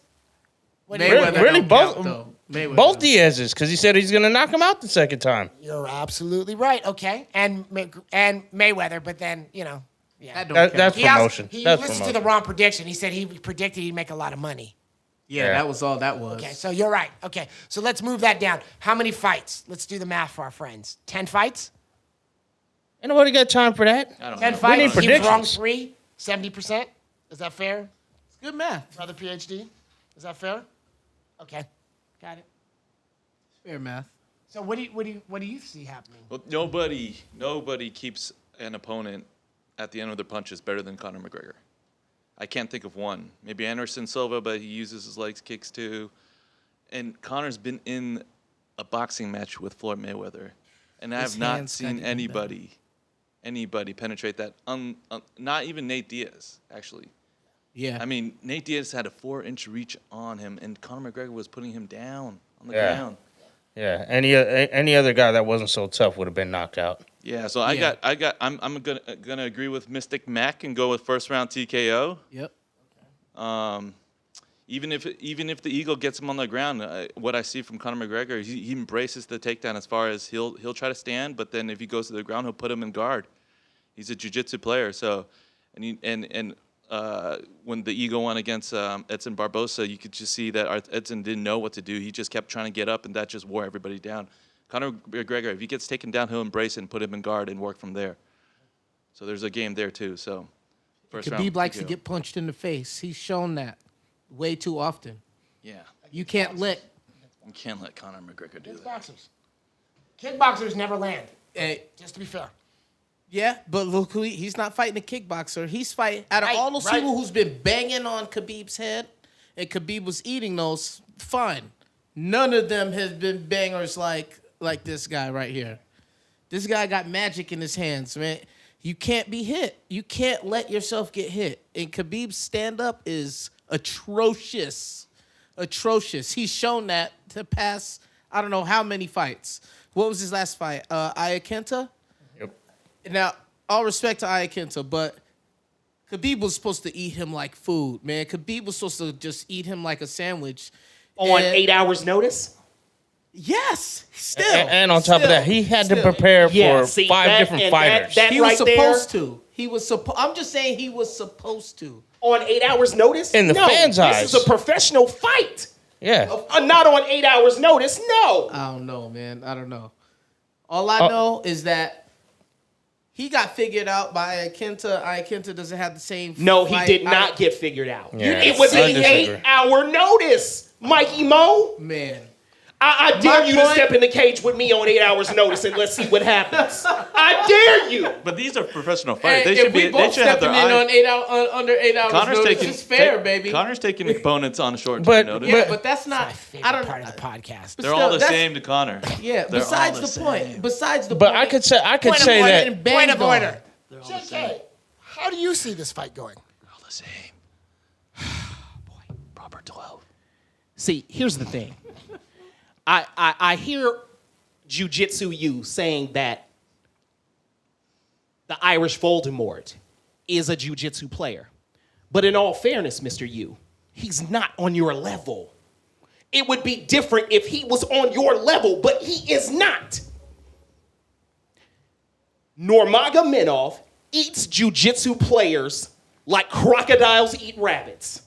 What did he- Mayweather Really, don't both- count, though. Mayweather Both don't. Diaz's, because he said he's going to knock him out the second time. You're absolutely right. Okay. And Mayweather, but then, yeah. That don't count. That's He also- promotion. He That's listened promotion. to the wrong prediction. He said he predicted he'd make a lot of money. Yeah, that was all that was. Okay, so you're right. Okay, so let's move that down. How many fights? Let's do the math for our friends. 10 fights? Ain't nobody got time for that. I don't 10 know. fights? need He was wrong predictions. 3, 70%? Is that fair? It's good math. Brother PhD? Is that fair? Okay, got it. Fair math. So what do you see happening? Well, nobody keeps an opponent at the end of their punches better than Conor McGregor. I can't think of one. Maybe Anderson Silva, but he uses his legs kicks too. And Conor's been in a boxing match with Floyd Mayweather, and I His have not hands seen kinda do anybody penetrate that. Not even Nate Diaz, actually. Yeah. I mean, Nate Diaz had a 4-inch reach on him, and Conor McGregor was putting him down on the Yeah. ground. Yeah, any other guy that wasn't so tough would have been knocked out. Yeah, so I'm gonna agree with Mystic Mac and go with first round TKO. Yep. Even if the Eagle gets him on the ground, what I see from Conor McGregor, he embraces the takedown as far as he'll try to stand, but then if he goes to the ground, he'll put him in guard. He's a jiu-jitsu player, so when the Eagle won against Edson Barbosa, you could just see that Edson didn't know what to do. He just kept trying to get up, and that just wore everybody down. Conor McGregor, if he gets taken down, he'll embrace it and put him in guard and work from there. So there's a game there too. So first round. Khabib likes to TKO. get punched in the face. He's shown that way too often. Yeah, You can't let. you can't let Conor McGregor do that. Kickboxers. Kickboxers never land, Hey, just to be fair. yeah, but look who he's not fighting a kickboxer. He's fighting out of Right, all those right. people who's been banging on Khabib's head, and Khabib was eating those. Fine, none of them has been bangers like this guy right here. This guy got magic in his hands, man. You can't be hit. You can't let yourself get hit. And Khabib's stand-up is atrocious. Atrocious. He's shown that to pass, I don't know how many fights. What was his last fight? Iakenta? Yep. Now, all respect to Iakenta, but Khabib was supposed to eat him like food, man. Khabib was supposed to just eat him like a sandwich. On And- 8 hours notice? Yes, still. And on top of that, he had to still. prepare Yeah, for see, 5 that- different and fighters. that He was right there- supposed to. He was I'm just saying he was supposed to. On 8 hours notice? In the no, fans' eyes. This is a professional fight. Yeah. Not on 8 hours notice, no. I don't know, man. I don't know. All I know is that he got figured out by Iakenta. Iakenta doesn't have the same. No, he fight. did not get figured out. Yeah. It was I an disagree. 8-hour notice, Mikey Mo. Man. I dare My you to point- step in the cage with me on 8 hours notice and let's see what happens. I dare you. But these are professional Hey, fighters. They if should we be. They both should have stepping their in on eyes. 8 hours under 8 hours Connor's notice, taking. it's fair, baby. Connor's taking opponents on a short But- time notice. Yeah, but that's not. My favorite I don't. part of the podcast. They're all the that's- same to Connor. Yeah. They're Besides all the the point. same. Besides the But point. I could say Point of order. that Point of order. JK, how do you see this fight going? All the same. Boy, proper 12. See, here's the thing. I hear Jiu-Jitsu you saying that the Irish Voldemort is a Jiu-Jitsu player. But in all fairness, Mr. Yu, he's not on your level. It would be different if he was on your level, but he is not. Nurmagomedov eats Jiu-Jitsu players like crocodiles eat rabbits.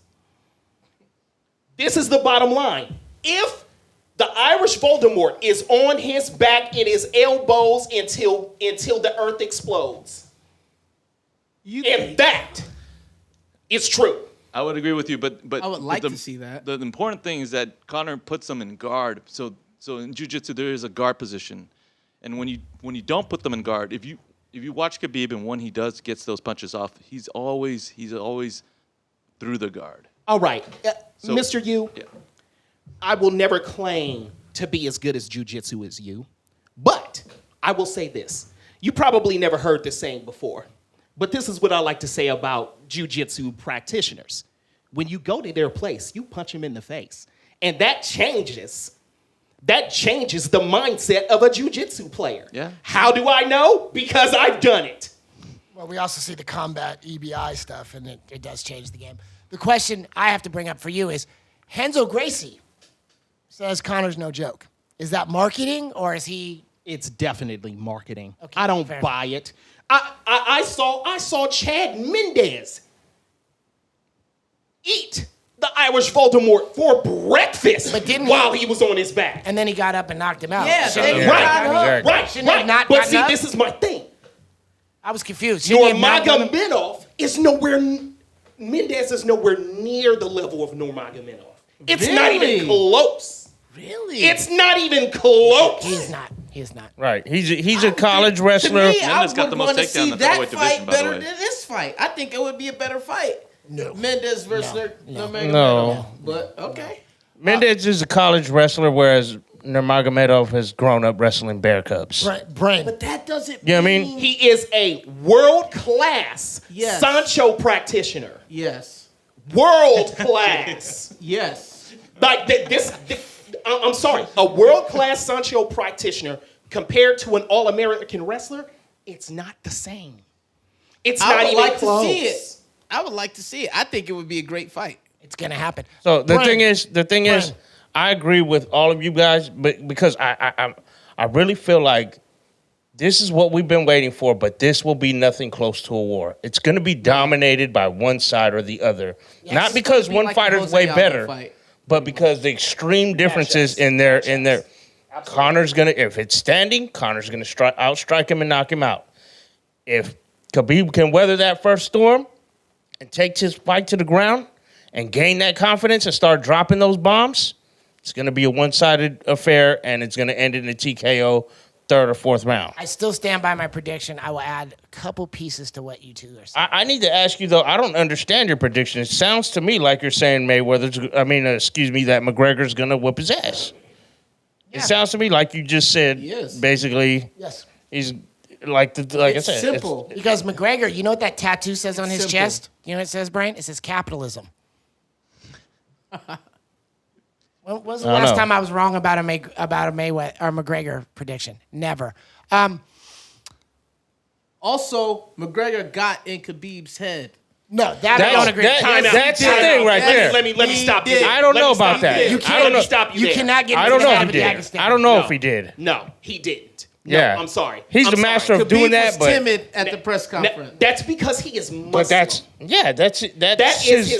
This is the bottom line. If the Irish Voldemort is on his back and his elbows until the earth explodes. And that is true. I would agree with you, but I would like the, to see that. The important thing is that Connor puts them in guard. So in jiu-jitsu there is a guard position, and when you don't put them in guard, if you watch Khabib and when he gets those punches off, he's always through the guard. All right, So- Mr. Yu, Yeah. I will never claim to be as good as jiu-jitsu as you, but I will say this. You probably never heard this saying before, but this is what I like to say about jiu-jitsu practitioners. When you go to their place, you punch them in the face, and that changes That changes the mindset of a jiu-jitsu player. Yeah. How do I know? Because I've done it. Well, we also see the combat EBI stuff, and it does change the game. The question I have to bring up for you is, Renzo Gracie says Conor's no joke. Is that marketing, or is he... It's definitely marketing. Okay, I don't fair buy it. I saw Chad Mendez eat the Irish Voldemort for breakfast while he was on his back. And then he got up and knocked him out. Yeah, Shouldn't he right, have gotten up? Right. Shouldn't he have not But gotten see, up? this is my thing. I was confused. Shouldn't he have not gotten up? Nurmagomedov is nowhere. Mendez is nowhere near the level of Nurmagomedov. It's not even close. Really? It's not even close. He is not. He is not. Right. He's a college wrestler. To me, I Mendes got would the most want to takedowns see in the that featherweight fight division, by the better way. than this fight. I think it would be a better fight. No. Mendes versus Nurmagomedov. No. But okay. Mendez is a college wrestler, whereas Nurmagomedov has grown up wrestling bear cubs. Brain. But that doesn't You know what I mean? He is a world-class Yes. Sancho practitioner. Yes. World class. Yes. Like I'm sorry, a world-class Sancho practitioner compared to an all-American wrestler, it's not the same. It's I not would even like close. to see it. I would like to see it. I think it would be a great fight. It's going to happen. So the Brain. thing is, I agree with all of you guys, but because I really feel like this is what we've been waiting for, but this will be nothing close to a war. It's going to be dominated by one side or the other. Yes. Not It's because gonna be one like the fighter's Jose way Aldo better, fight. but because the extreme differences in their. Connor's gonna, if it's standing, Connor's gonna outstrike him and knock him out. If Khabib can weather that first storm and take his fight to the ground and gain that confidence and start dropping those bombs, it's gonna be a one-sided affair and it's gonna end in a TKO third or fourth round. I still stand by my prediction. I will add a couple pieces to what you two are saying. I need to ask you though. I don't understand your prediction. It sounds to me like you're saying that McGregor's gonna whoop his ass. It sounds to me like you just said. Yes. Basically, Yes. he's like I It's said. simple. Because McGregor, you know what that tattoo says on his Simple. chest? You know what it says, Brain? It says capitalism. When was the I don't last know. time I was wrong about a Mayweather or McGregor prediction? Never. Also, McGregor got in Khabib's head. No, that I don't agree. That's the thing right there. Let me stop you. did. I don't know about Let me that. stop I don't know. Stop you You there. cannot get I into don't the know head if of he a did. Dagestan. I don't know No. if he did. No, he didn't. No, Yeah. I'm sorry. He's I'm the master sorry. of doing Khabib that, was but timid at the press conference. That's because he is Muslim. but that's that is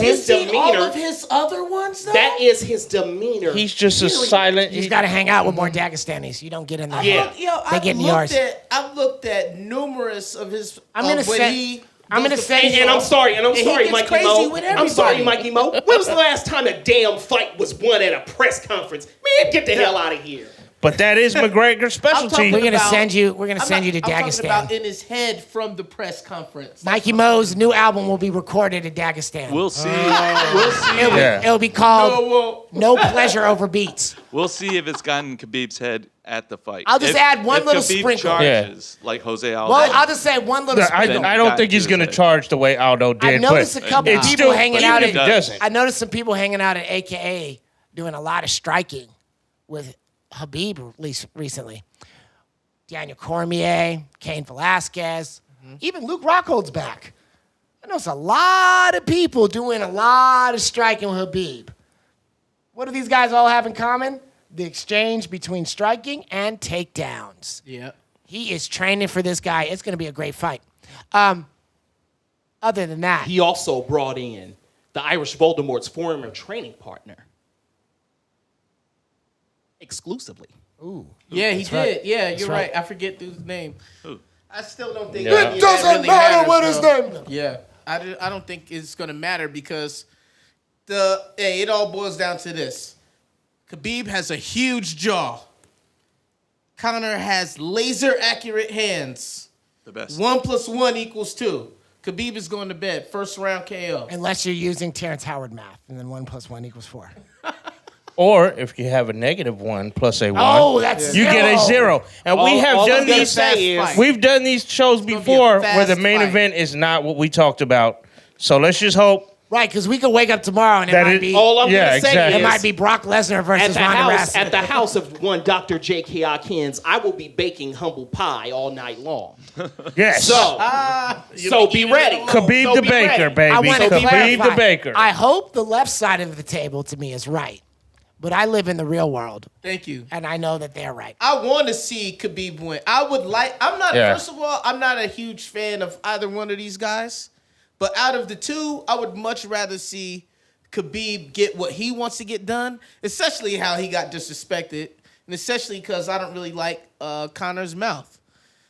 his seen all demeanor. of his other ones, though? That is his demeanor. he's just a silent. He's got to hang out with more Dagestanis. You don't get in there. Yeah. They get in yours. I've looked at numerous of his. I'm gonna say- I'm gonna say- And I'm sorry, he Mikey gets crazy Mo. with I'm sorry, everybody. Mikey Mo. When was the last time a damn fight was won at a press conference? Man, get the hell out of here. But that is McGregor's specialty. We're gonna about- send you. We're gonna I'm send you to I'm talking about Dagestan. in his head from the press conference. Mikey Mo's new album will be recorded in Dagestan. We'll see. We'll see. It'll be called No Pleasure Over Beats. We'll see if it's gotten Khabib's head at the fight. I'll just add one if little Khabib sprinkle. charges like Jose Aldo. Well, I'll just say one little I sprinkle. don't think he's going to charge the way Aldo did. I noticed a but couple it's people still, hanging even out if at. he doesn't. I noticed some people hanging out at AKA doing a lot of striking with Khabib recently. Daniel Cormier, Cain Velasquez, even Luke Rockhold's back. I know it's a lot of people doing a lot of striking with Khabib. What do these guys all have in common? The exchange between striking and takedowns. Yeah. He is training for this guy. It's going to be a great fight. Other than that, He also brought in the Irish Voldemort's former training partner. Exclusively. Yeah, he did. right. Yeah, you're right. right. I forget his name. I still don't think Yeah. any it of that doesn't really matter what matters, his though. name is. Yeah, I don't think it's gonna matter because it all boils down to this: Khabib has a huge jaw. Conor has laser accurate hands. the best. 1 + 1 = 2. Khabib is going to bed. First round KO. Unless you're using Terrence Howard math, and then 1 + 1 = 4. Or if you have a -1 plus a 1, Oh, that's you get a 0. And we have all done I'm gonna these. say is- We've done these shows gonna be a before where the fast main fight. event is not what we talked about. So let's just hope Right, because we could wake up tomorrow and it might be all I'm yeah, gonna say exactly. it is might be Brock Lesnar versus Ronda Rousey. at the house of one Dr. J.K. Akins, I will be baking humble pie all night long. Yes. So be ready. Khabib So the be Baker, ready. baby. I want to Khabib clarify. the Baker. I hope the left side of the table to me is right, but I live in the real world, Thank you. and I know that they're right. I want to see Khabib win. First of all, I'm not a huge fan of either one of these guys. But out of the two, I would much rather see Khabib get what he wants to get done, especially how he got disrespected, and especially because I don't really like Conor's mouth.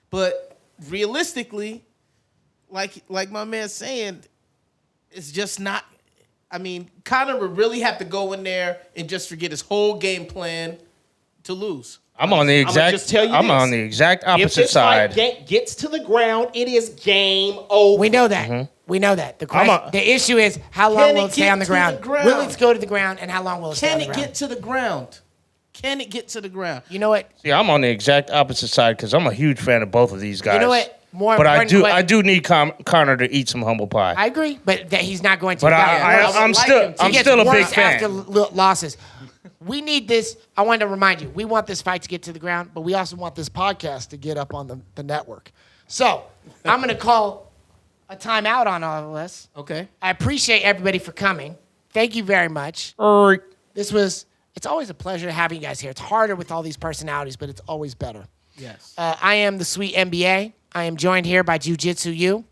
But realistically, like my man's saying, it's just not. I mean, Conor would really have to go in there and just forget his whole game plan to lose. I'm on the exact. just tell you I'm this. on the exact If opposite this fight side. gets to the ground, it is game over. We know that. We know that. The issue is how long Can will it it stay get on the to the ground? ground? Will it go to the ground, and how long will it stay on Can the it ground? get to the ground? Can it get to the ground? You know what? See, I'm on the exact opposite side because I'm a huge fan of both of these guys. You know what? More But important. I do need Conor to eat some humble pie. I agree, but that he's not going to. But He I'm still gets a big worse fan. after losses. We need this. I wanted to remind you, we want this fight to get to the ground, but we also want this podcast to get up on the network. So I'm going to call a timeout on all of this. Okay. I appreciate everybody for coming. Thank you very much. It's always a pleasure having you guys here. It's harder with all these personalities, but it's always better. Yes. I am the SweetMBA. I am joined here by Jiu-Jitsu U.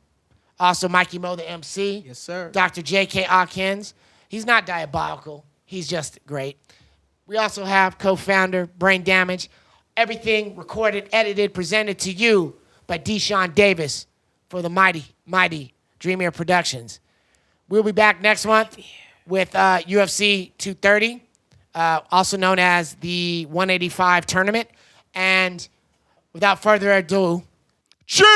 Also, MikeyMoTheMC. Yes, sir. Dr. J.K. Akins. He's not diabolical. He's just great. We also have co-founder Brane Damage. Everything recorded, edited, presented to you by DeShawn Davis for the mighty Dreamier Productions. We'll be back next month with UFC 230, also known as the 185 tournament. And without further ado, Chill!